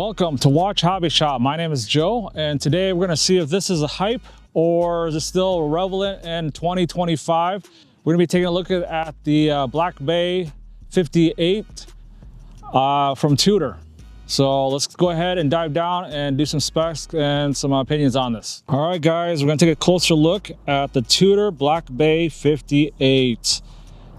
Welcome to Watch Hobby Shop. My name is Joe, and today we're going to see if this is a hype or is it still relevant in 2025. We're going to be taking a look at the Black Bay 58 from Tudor. So let's go ahead and dive down and do some specs and some opinions on this. All right, guys, we're going to take a closer look at the Tudor Black Bay 58.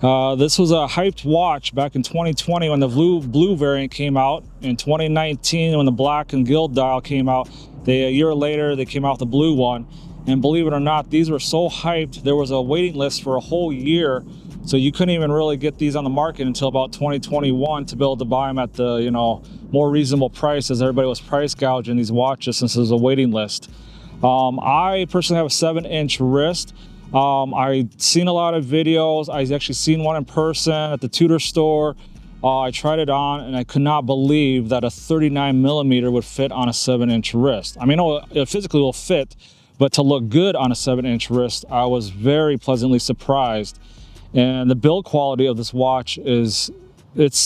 This was a hyped watch back in 2020 when the blue variant came out. In 2019 when the black and gilt dial came out. A year later they came out with the blue one. And believe it or not, these were so hyped, there was a waiting list for a whole year. So you couldn't even really get these on the market until about 2021 to be able to buy them at the, more reasonable price, as everybody was price gouging these watches since there was a waiting list. I personally have a 7-inch wrist. I've seen a lot of videos. I actually seen one in person at the Tudor store. I tried it on and I could not believe that a 39mm would fit on a 7-inch wrist. I mean, it physically will fit, but to look good on a 7-inch wrist, I was very pleasantly surprised. And the build quality of this watch it's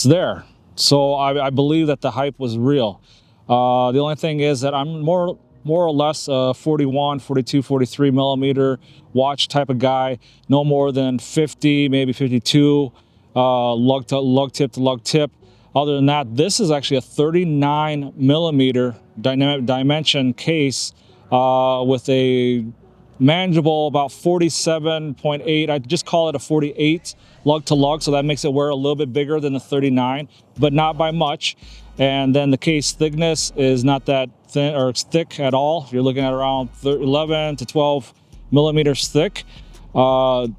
there. So I believe that the hype was real. The only thing is that I'm more or less a 41, 42, 43 millimeter watch type of guy. No more than 50, maybe 52, lug tip to lug tip. Other than that, this is actually a 39 millimeter dynamic dimension case with a manageable about 47.8. I just call it a 48 lug to lug, so that makes it wear a little bit bigger than the 39, but not by much. And then the case thickness is not that thin or thick at all. You're looking at around 11 to 12 millimeters thick. The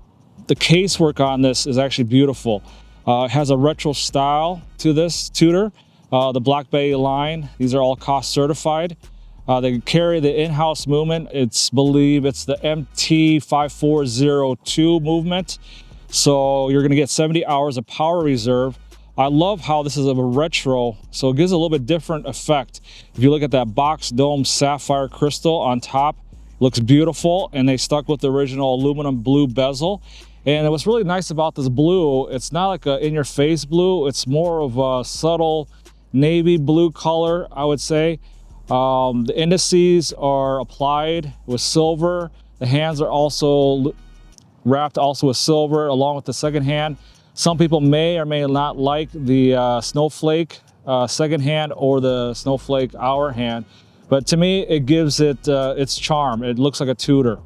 casework on this is actually beautiful. It has a retro style to this Tudor. The Black Bay line, these are all cost certified. They carry the in-house movement. Believe it's the MT5402 movement. So you're gonna get 70 hours of power reserve. I love how this is a retro, so it gives a little bit different effect. If you look at that box dome sapphire crystal on top, looks beautiful, and they stuck with the original aluminum blue bezel. And what's really nice about this blue, it's not like a in-your-face blue, it's more of a subtle navy blue color, I would say. The indices are applied with silver. The hands are also wrapped with silver along with the second hand. Some people may or may not like the snowflake second hand or the snowflake hour hand, but to me it gives it its charm. It looks like a Tudor.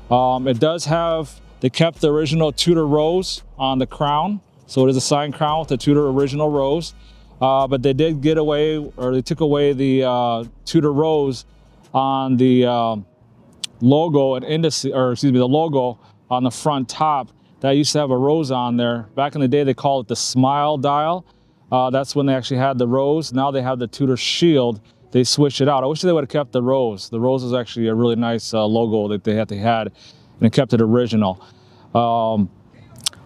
They kept the original Tudor rose on the crown, so it is a signed crown with the Tudor original rose. But they did they took away the Tudor rose on the logo and the logo on the front top. That used to have a rose on there. Back in the day, they called it the smile dial. That's when they actually had the rose. Now they have the Tudor shield. They switched it out. I wish they would have kept the rose. The rose is actually a really nice logo that they had, and it kept it original. A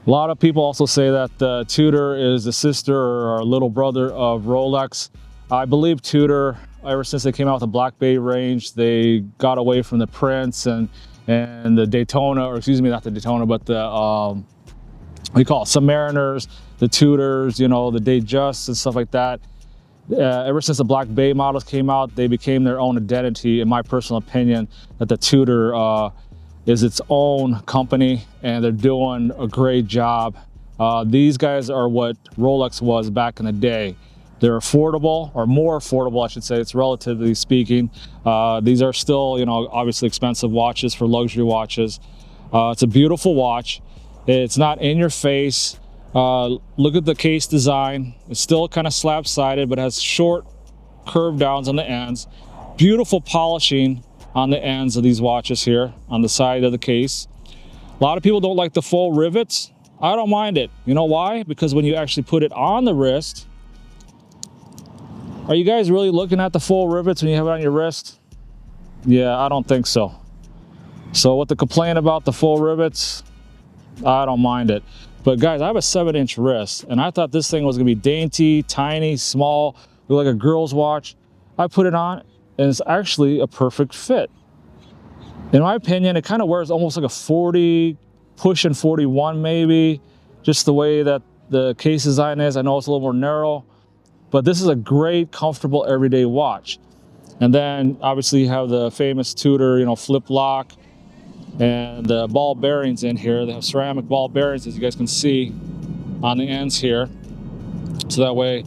lot of people also say that the Tudor is the sister or little brother of Rolex. I believe Tudor, ever since they came out with the Black Bay range, they got away from the Prince and the Daytona, or excuse me, not the Daytona, but the, what do you call it, Submariners, the Tudors, the Datejust and stuff like that. Ever since the Black Bay models came out, they became their own identity, in my personal opinion, that the Tudor is its own company, and they're doing a great job. These guys are what Rolex was back in the day. They're affordable, or more affordable, I should say. It's relatively speaking. These are still, obviously expensive watches for luxury watches. It's a beautiful watch. It's not in your face. Look at the case design. It's still kind of slab-sided, but has short curve downs on the ends. Beautiful polishing on the ends of these watches here, on the side of the case. A lot of people don't like the full rivets. I don't mind it. You know why? Because when you actually put it on the wrist, are you guys really looking at the full rivets when you have it on your wrist? Yeah, I don't think so. So what the complaint about the full rivets, I don't mind it. But guys, I have a 7-inch wrist, and I thought this thing was gonna be dainty, tiny, small, look like a girl's watch. I put it on, and it's actually a perfect fit. In my opinion, it kind of wears almost like a 40, pushing 41 maybe, just the way that the case design is. I know it's a little more narrow. but this is a great, comfortable, everyday watch. And then obviously you have the famous Tudor, you know, flip lock, and the ball bearings in here. They have ceramic ball bearings, as you guys can see on the ends here. So that way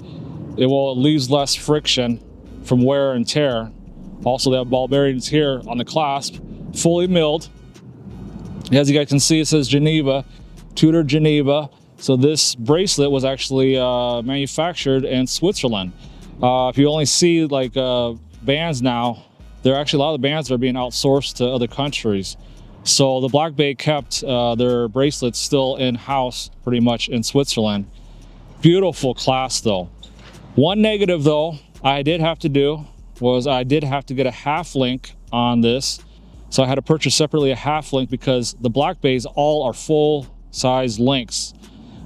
it leaves less friction from wear and tear. Also, they have ball bearings here on the clasp, fully milled. As you guys can see, it says Geneva, Tudor Geneva. So this bracelet was actually manufactured in Switzerland. If you only see like bands now, there are actually a lot of the bands that are being outsourced to other countries. So the BlackBay kept their bracelets still in-house pretty much in Switzerland. Beautiful class though. One negative though I did have to do was I did have to get a half link on this. So I had to purchase separately a half link because the BlackBays all are full size links.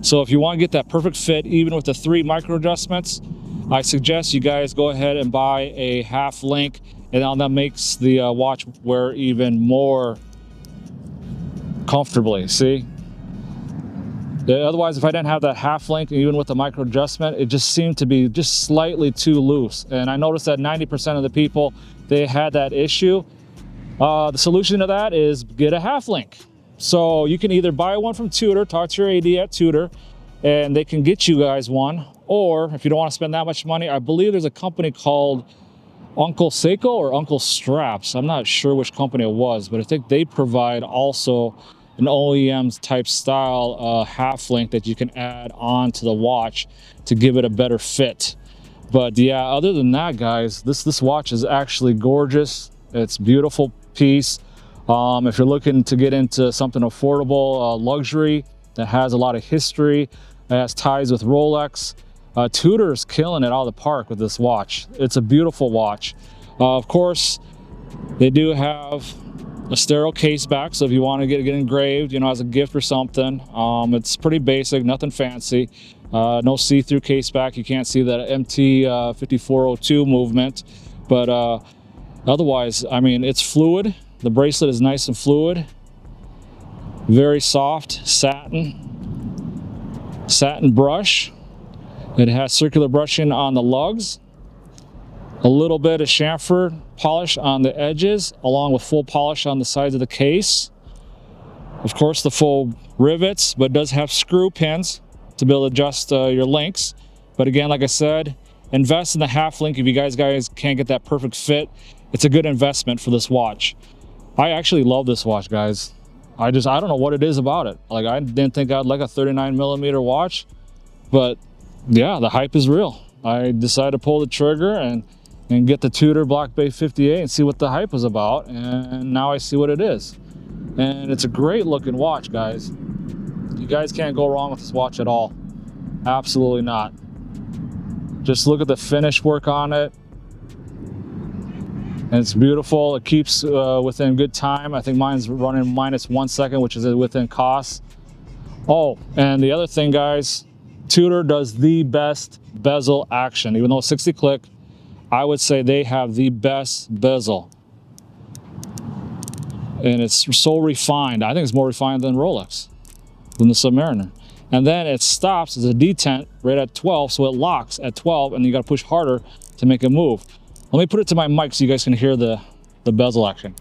So if you want to get that perfect fit, even with the 3 micro adjustments, I suggest you guys go ahead and buy a half link, and now that makes the watch wear even more comfortably. See? Otherwise, if I didn't have that half link, even with the micro adjustment, it just seemed to be just slightly too loose. And I noticed that 90% of the people, they had that issue. The solution to that is get a half link. So you can either buy one from Tudor, talk to your AD at Tudor, and they can get you guys one. Or if you don't want to spend that much money, I believe there's a company called Uncle Seiko or Uncle Straps. I'm not sure which company it was, but I think they provide also an OEM type style half link that you can add on to the watch to give it a better fit. But yeah, other than that, guys, this watch is actually gorgeous. It's a beautiful piece. If you're looking to get into something affordable, luxury that has a lot of history, that has ties with Rolex, Tudor's killing it out of the park with this watch. It's a beautiful watch. Of course, they do have a sterile case back, so if you want to get it engraved, you know, as a gift or something, it's pretty basic, nothing fancy. No see-through case back. You can't see that MT 5402 movement, but otherwise, I mean, it's fluid. The bracelet is nice and fluid, very soft satin brush. It has circular brushing on the lugs, a little bit of chamfer polish on the edges, along with full polish on the sides of the case. Of course, the full rivets, but it does have screw pins to be able to adjust your links. But again, like I said, invest in the half link if you guys can't get that perfect fit. It's a good investment for this watch. I actually love this watch, guys. I don't know what it is about it. Like, I didn't think I'd like a 39mm watch, but yeah, the hype is real. I decided to pull the trigger and get the Tudor Black Bay 58 and see what the hype was about, and now I see what it is. And it's a great looking watch, guys. You guys can't go wrong with this watch at all. Absolutely not. Just look at the finish work on it. And it's beautiful. It keeps within good time. I think mine's running -1 second, which is within cost. Oh, and the other thing, guys, Tudor does the best bezel action. Even though it's 60 click, I would say they have the best bezel. And it's so refined. I think it's more refined than Rolex, than the Submariner. And then it stops as a detent right at 12, so it locks at 12, and you gotta push harder to make it move. Let me put it to my mic so you guys can hear the bezel action.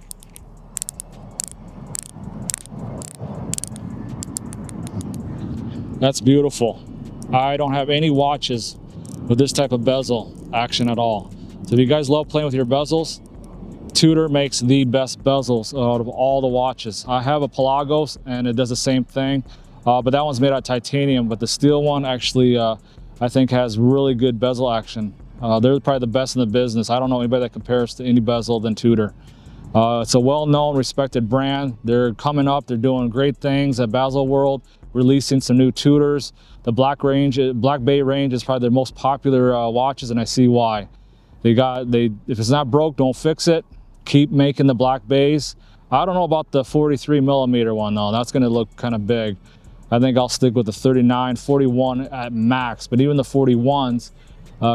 That's beautiful. I don't have any watches with this type of bezel action at all. So if you guys love playing with your bezels, Tudor makes the best bezels out of all the watches. I have a Pelagos and it does the same thing, but that one's made out of titanium, but the steel one actually I think has really good bezel action. They're probably the best in the business. I don't know anybody that compares to any bezel than Tudor. It's a well-known, respected brand. They're coming up, they're doing great things at Bezel World, releasing some new Tudors. The Black Bay range is probably their most popular watches, and I see why. If it's not broke, don't fix it. Keep making the Black Bays. I don't know about the 43mm one though. That's gonna look kind of big. I think I'll stick with the 39, 41 at max, but even the 41s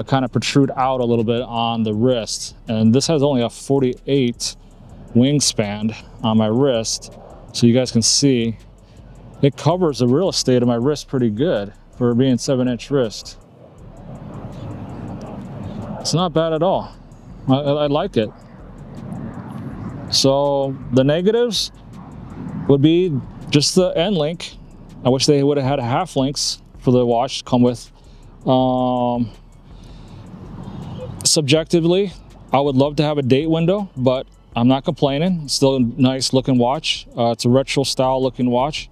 kind of protrude out a little bit on the wrist. And this has only a 48 wingspan on my wrist, so you guys can see it covers the real estate of my wrist pretty good for being 7-inch wrist. It's not bad at all. I like it. So the negatives would be just the end link. I wish they would have had half links for the watch to come with. Subjectively, I would love to have a date window, but I'm not complaining. It's still a nice looking watch. It's a retro style looking watch.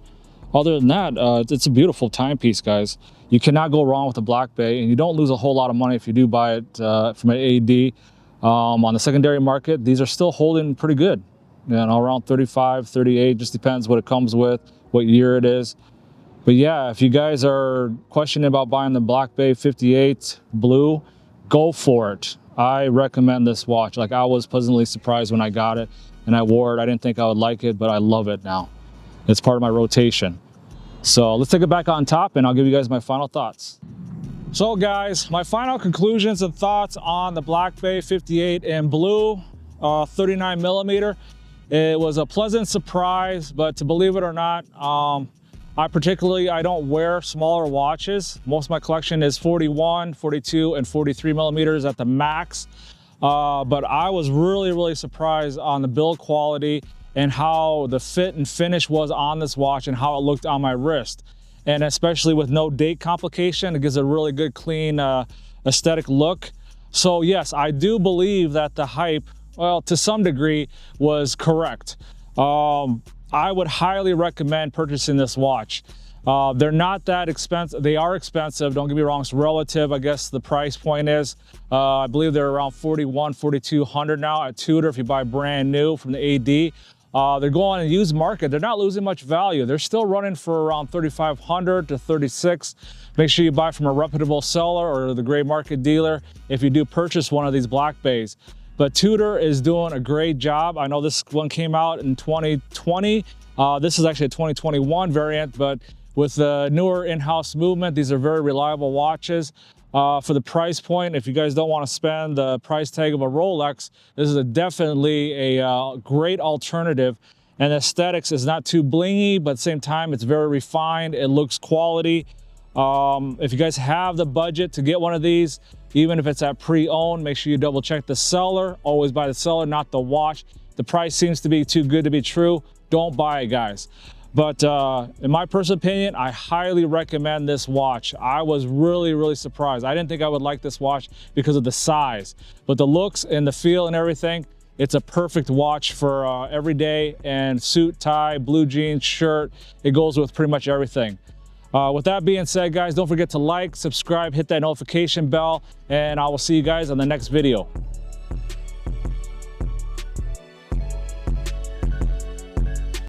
Other than that, it's a beautiful timepiece, guys. You cannot go wrong with the Black Bay, and you don't lose a whole lot of money if you do buy it from an AD. On the secondary market, these are still holding pretty good. You know, around 35, 38, just depends what it comes with, what year it is. But yeah, if you guys are questioning about buying the Black Bay 58 blue, go for it. I recommend this watch. Like, I was pleasantly surprised when I got it and I wore it. I didn't think I would like it, but I love it now. It's part of my rotation. So let's take it back on top and I'll give you guys my final thoughts. So guys, my final conclusions and thoughts on the Black Bay 58 in blue, 39 millimeter. It was a pleasant surprise, but to believe it or not, I don't wear smaller watches. Most of my collection is 41, 42, and 43 millimeters at the max. But I was really surprised on the build quality and how the fit and finish was on this watch and how it looked on my wrist. And especially with no date complication, it gives a really good, clean, aesthetic look. So yes, I do believe that the hype, well, to some degree, was correct. I would highly recommend purchasing this watch. They're not that expensive. They are expensive, don't get me wrong, it's relative, I guess the price point is. I believe they're around 41, 4,200 now at Tudor if you buy brand new from the AD. They're going on a used market. They're not losing much value. They're still running for around 3,500 to 36. Make sure you buy from a reputable seller or the gray market dealer if you do purchase one of these Black Bays. But Tudor is doing a great job. I know this one came out in 2020. This is actually a 2021 variant, but with the newer in-house movement, these are very reliable watches. For the price point, if you guys don't want to spend the price tag of a Rolex, this is definitely a great alternative. And the aesthetics is not too blingy, but at the same time, it's very refined. It looks quality. If you guys have the budget to get one of these, even if it's at pre-owned, make sure you double check the seller. Always buy the seller, not the watch. The price seems to be too good to be true. Don't buy it, guys. But in my personal opinion, I highly recommend this watch. I was really surprised. I didn't think I would like this watch because of the size, but the looks and the feel and everything, it's a perfect watch for every day, and suit, tie, blue jeans, shirt. It goes with pretty much everything. With that being said, guys, don't forget to like, subscribe, hit that notification bell, and I will see you guys on the next video.